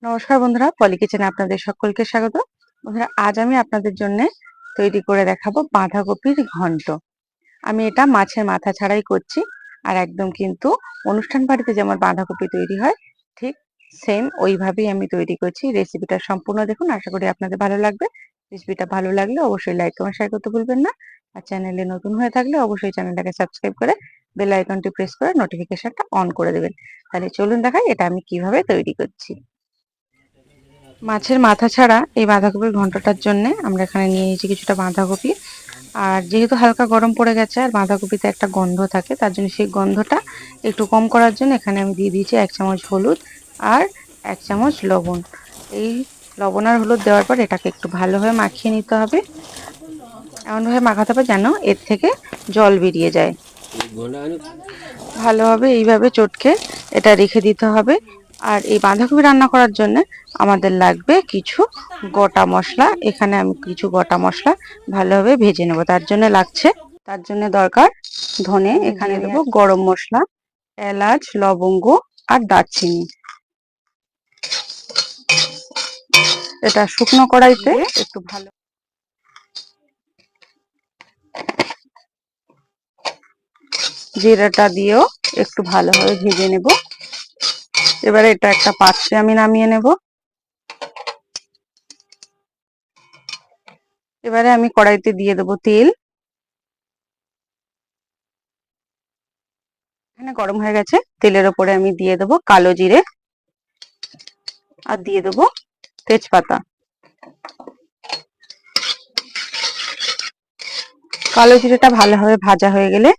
নমস্কার বন্ধুরা, পলি কিচেনে আপনাদের সকলকে স্বাগত। বন্ধুরা, আজ আমি আপনাদের জন্য তৈরি করে দেখাবো বাঁধাকপির ঘন্ট। আমি এটা মাছের মাথা ছাড়াই করছি, আর একদম কিন্তু অনুষ্ঠান বাড়িতে যেমন বাঁধাকপি তৈরি হয় ঠিক সেম ওইভাবেই আমি তৈরি করছি। রেসিপিটা সম্পূর্ণ দেখুন, আশা করি আপনাদের ভালো লাগবে। রেসিপিটা ভালো লাগলে অবশ্যই লাইক কমেন্ট শেয়ার করতে ভুলবেন না। আর চ্যানেলে নতুন হয়ে থাকলে অবশ্যই চ্যানেলটাকে সাবস্ক্রাইব করে বেল আইকনটি প্রেস করে নোটিফিকেশনটা অন করে দেবেন। তাহলে চলুন দেখাই এটা আমি কিভাবে তৈরি করছি। মাছের মাথা ছাড়া এই বাঁধাকপির ঘন্টটার জন্য আমরা এখানে নিয়ে নিয়েছি কিছুটা বাঁধাকপি। আর যেহেতু হালকা গরম পড়ে গেছে আর বাঁধাকপিতে একটা গন্ধ থাকে, তার জন্য সেই গন্ধটা একটু কম করার জন্য এখানে আমি দিয়ে দিয়েছি 1 চামচ হলুদ আর 1 চামচ লবণ। এই লবণ আর হলুদ দেওয়ার পর এটাকে একটু ভালোভাবে মাখিয়ে নিতে হবে। এমনভাবে মাখাতে হবে যেন এর থেকে জল বেরিয়ে যায়। ভালোভাবে এইভাবে চটকে এটা রেখে দিতে হবে। আর এই বাঁধাকপি রান্না করার জন্য আমাদের লাগবে কিছু গোটা মশলা। এখানে আমি কিছু গোটা মশলা ভালোভাবে ভেজে নেব। তার জন্য দরকার ধনে, এখানে দেবো গরম মশলা, এলাচ, লবঙ্গ আর দারচিনি। এটা শুকনো কড়াইতে একটু ভালো জিরাটা দিয়েও একটু ভালোভাবে ভেজে নেব। এবারে এটা একটা পাত্রে আমি নামিয়ে নেব। এবারে আমি কড়াইতে দিয়ে দেবো তেল। এখানে গরম হয়ে গেছে, তেলের ওপরে আমি দিয়ে দেবো কালো জিরে আর দিয়ে দেবো তেজপাতা। কালো জিরেটা ভালোভাবে ভাজা হয়ে গেলে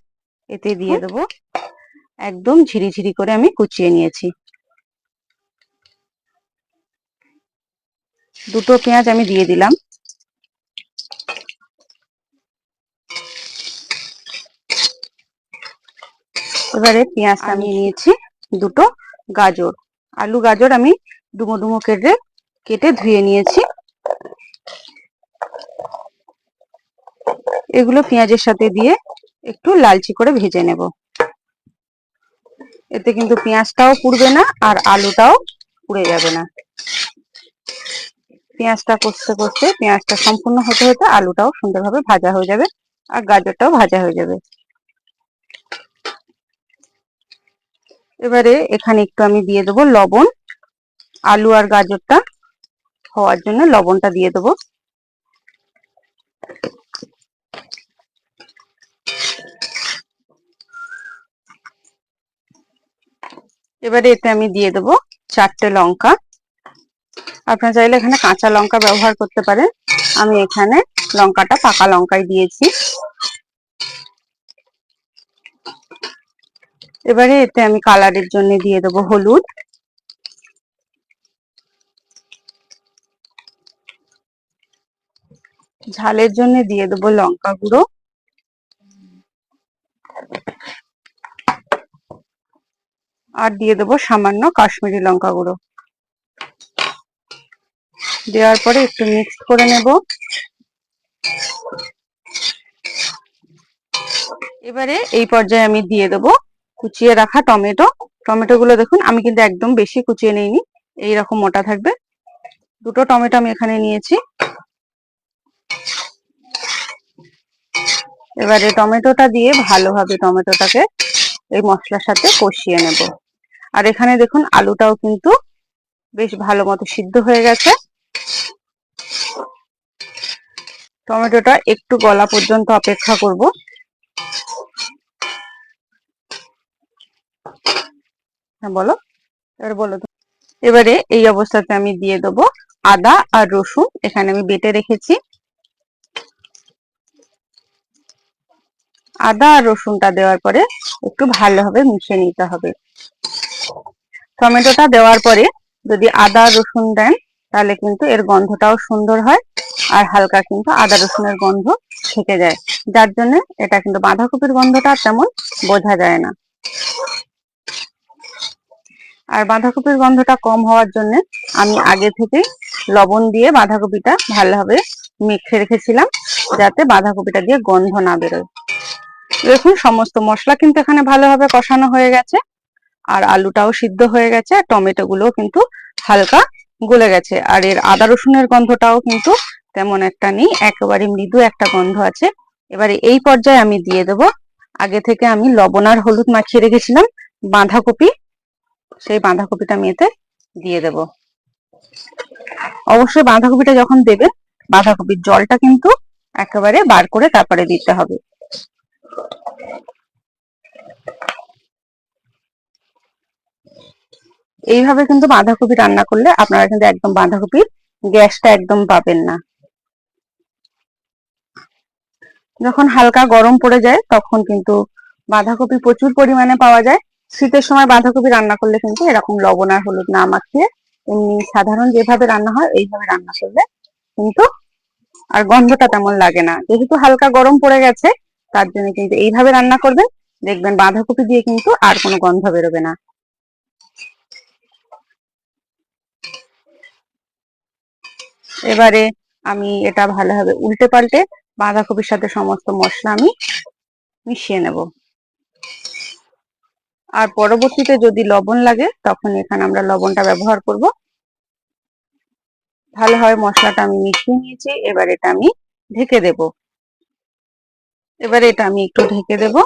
এতে দিয়ে দেবো একদম ঝিরিঝিরি করে আমি কুচিয়ে নিয়েছি দুটো পেঁয়াজ আমি দিয়ে দিলাম। এবারে পেঁয়াজটা আমি নিয়েছি দুটো গাজর, আলু গাজর আমি ডুমো ডুমো কেটে ধুয়ে নিয়েছি। এগুলো পেঁয়াজের সাথে দিয়ে একটু লালচে করে ভেজে নেব। এতে কিন্তু পেঁয়াজটাও পুড়বে না আর আলুটাও পুড়ে যাবে না। পেঁয়াজটা কষতে কষতে পেঁয়াজটা সম্পূর্ণ হতে হতে আলুটাও সুন্দরভাবে ভাজা হয়ে যাবে আর গাজরটাও ভাজা হয়ে যাবে। এবারে এখানে একটু আমি দিয়ে দেবো লবণ। আলু আর গাজরটা হওয়ার জন্য লবণটা দিয়ে দেবো। এবারে এতে আমি দিয়ে দেবো 4টে লঙ্কা। আপনারা চাইলে এখানে কাঁচা লঙ্কা ব্যবহার করতে পারেন, আমি এখানে লঙ্কাটা পাকা লঙ্কাই দিয়েছি। এবারে এতে আমি কালারের জন্য দিয়ে দেবো হলুদ, ঝালের জন্য দিয়ে দেবো লঙ্কা গুঁড়ো, আর দিয়ে দেবো সামান্য কাশ্মীরি লঙ্কা গুঁড়ো। দেওয়ার পরে একটু মিক্স করে নেব। এবারে এই পর্যায়ে আমি দিয়ে দেবো কুচিয়ে রাখা টমেটো। টমেটো গুলো দেখুন আমি কিন্তু একদম বেশি কুচিয়ে নিইনি, এইরকম মোটা থাকবে। দুটো টমেটো আমি এখানে নিয়েছি। এবারে টমেটোটা দিয়ে ভালোভাবে টমেটোটাকে এই মশলার সাথে কষিয়ে নেব। আর এখানে দেখুন আলুটাও কিন্তু বেশ ভালো মতো সিদ্ধ হয়ে গেছে। টমেটোটা একটু গলা পর্যন্ত অপেক্ষা করব। হ্যাঁ বলো, এবারে বলো। এবারে এই অবস্থাতে আমি দিয়ে দেবো আদা আর রসুন, এখানে আমি বেটে রেখেছি। আদা আর রসুনটা দেওয়ার পরে একটু ভালোভাবে মিশিয়ে নিতে হবে। টমেটোটা দেওয়ার পরে যদি আদা রসুন দেন তাহলে কিন্তু এর গন্ধটাও সুন্দর হয় আর হালকা কিন্তু আদা রসুনের গন্ধ থেকে যায়, যার জন্য এটা কিন্তু বাঁধাকপির গন্ধটা তেমন বোঝা যায় না। আর বাঁধাকপির গন্ধটা কম হওয়ার জন্য আমি আগে থেকে লবণ দিয়ে বাঁধাকপিটা ভালোভাবে মেখে রেখেছিলাম, যাতে বাঁধাকপিটা দিয়ে গন্ধ না বেরোয়। দেখুন সমস্ত মশলা কিন্তু এখানে ভালোভাবে কষানো হয়ে গেছে আর আলুটাও সিদ্ধ হয়ে গেছে আর টমেটো গুলো কিন্তু হালকা গলে গেছে। আর এর আদা রসুনের গন্ধটাও কিন্তু তেমন একটা নেই, একেবারে মৃদু একটা গন্ধ আছে। এবারে এই পর্যায়ে আমি দিয়ে দেব আগে থেকে আমি লবণ আর হলুদ মাখিয়ে রেখেছিলাম বাঁধাকপি, সেই বাঁধাকপিটা আমি এতে দিয়ে দেব। অবশ্যই বাঁধাকপিটা যখন দেবেন বাঁধাকপির জলটা কিন্তু একেবারে বার করে তারপরে দিতে হবে। এইভাবে কিন্তু বাঁধাকপি রান্না করলে আপনারা কিন্তু একদম বাঁধাকপির গ্যাসটা একদম পাবেন না। যখন হালকা গরম পড়ে যায় তখন কিন্তু বাঁধাকপি প্রচুর পরিমাণে পাওয়া যায়। শীতের সময় বাঁধাকপি রান্না করলে কিন্তু এরকম লবণ আর হলুদ না মাখিয়ে এমনি সাধারণ যেভাবে রান্না হয় এইভাবে রান্না করলে কিন্তু আর গন্ধটা তেমন লাগে না। যেহেতু হালকা গরম পড়ে গেছে তার জন্য কিন্তু এইভাবে রান্না করবেন, দেখবেন বাঁধাকপি দিয়ে কিন্তু আর কোনো গন্ধ বেরোবে না। এবারে আমি এটা ভালোভাবে উল্টে পাল্টে বাঁধাকপির সাথে সমস্ত মশলা আমি মিশিয়ে নেব। আর পরবর্তীতে যদি লবণ লাগে তখন এখানে আমরা লবণটা ব্যবহার করব। ভালোভাবে মশলাটা আমি মিশিয়ে নিয়েছি, এবার এটা আমি ঢেকে দেব। এবারে এটা আমি একটু ঢেকে দেব,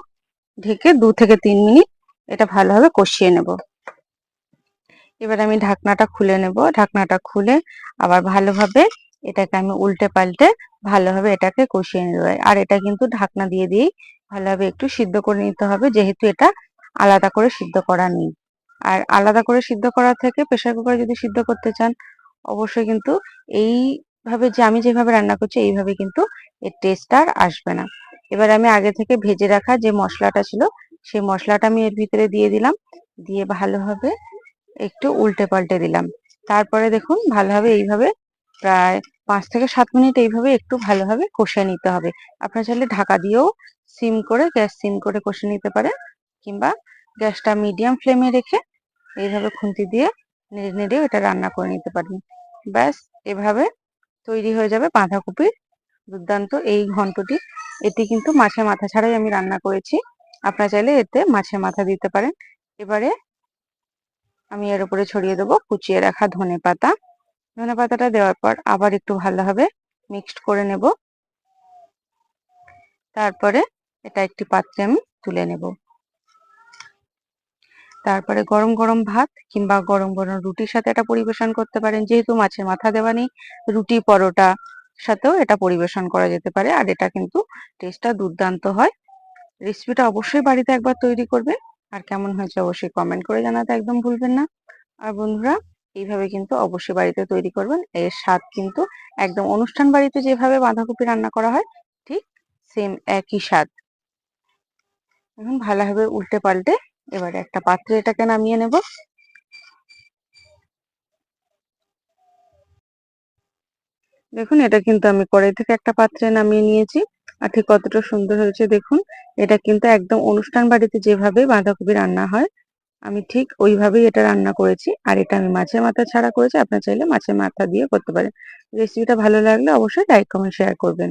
ঢেকে 2 থেকে 3 মিনিট এটা ভালোভাবে কষিয়ে নেব। এবার আমি ঢাকনাটা খুলে নেব, ঢাকনাটা খুলে আবার ভালোভাবে এটাকে আমি উল্টে পাল্টে ভালোভাবে এটাকে কষিয়ে নেব। আর এটা কিন্তু ঢাকনা দিয়ে দিয়েই ভালোভাবে একটু সিদ্ধ করে নিতে হবে, যেহেতু এটা আলাদা করে সিদ্ধ করা নেই। আর আলাদা করে সিদ্ধ করার থেকে প্রেসার কুকারে যদি সিদ্ধ করতে চান অবশ্যই কিন্তু এইভাবে যে আমি যেভাবে রান্না করছি এইভাবে কিন্তু এর টেস্ট আর আসবে না। এবার আমি আগে থেকে ভেজে রাখা যে মশলাটা ছিল সেই মশলাটা আমি এর ভিতরে দিয়ে দিলাম, দিয়ে ভালোভাবে একটু উল্টে পাল্টে দিলাম। তারপরে দেখুন ভালোভাবে এইভাবে প্রায় 5 থেকে 7 মিনিট এইভাবে একটু ভালোভাবে কষে নিতে হবে। আপনারা চাইলে ঢাকা দিয়েও সিম করে গ্যাস সিম করে কষে নিতে পারেন, কিংবা গ্যাসটা মিডিয়াম ফ্লেমে রেখে এইভাবে খুন্তি দিয়ে নেড়ে নেড়েও এটা রান্না করে নিতে পারেন। ব্যাস এভাবে তৈরি হয়ে যাবে বাঁধাকপির দুর্দান্ত এই ঘন্টটি। এটি কিন্তু মাছের মাথা ছাড়াই আমি রান্না করেছি, আপনারা চাইলে এতে মাছের মাথা দিতে পারেন। এবারে আমি এর উপরে ছড়িয়ে দেবো কুচিয়ে রাখা ধনেপাতা। ধনেপাতাটা দেওয়ার পর আবার একটু ভালোভাবে মিক্সড করে নেব। তারপরে এটা একটি পাত্রে আমি তুলে নেব। তারপরে গরম গরম ভাত কিংবা গরম গরম রুটির সাথে এটা পরিবেশন করতে পারেন। যেহেতু মাছের মাথা দেওয়া নেই, রুটি পরোটা সাথেও এটা পরিবেশন করা যেতে পারে। আর এটা কিন্তু টেস্টটা দুর্দান্ত হয়। রেসিপিটা অবশ্যই বাড়িতে একবার তৈরি করবেন, আর কেমন হয়েছে অবশ্যই কমেন্ট করে জানাতে একদম ভুলবেন না। আর বন্ধুরা এইভাবে কিন্তু অবশ্যই বাড়িতে তৈরি করবেন, এর স্বাদ কিন্তু একদম অনুষ্ঠান বাড়িতে যেভাবে বাঁধাকপি রান্না করা হয় ঠিক সেম একই স্বাদ। এখন ভালোভাবে উল্টে পাল্টে এবারে একটা পাত্রে এটাকে নামিয়ে নেব। দেখুন এটা কিন্তু আমি কড়াই থেকে একটা পাত্রে নামিয়ে নিয়েছি, আর ঠিক কতটা সুন্দর হয়েছে দেখুন। এটা কিন্তু একদম অনুষ্ঠান বাড়িতে যেভাবে বাঁধাকপি রান্না হয় আমি ঠিক ওইভাবেই এটা রান্না করেছি। আর এটা আমি মাছের মাথা ছাড়া করেছি, আপনারা চাইলে মাছের মাথা দিয়ে করতে পারেন। রেসিপিটা ভালো লাগলে অবশ্যই লাইক কমেন্ট শেয়ার করবেন।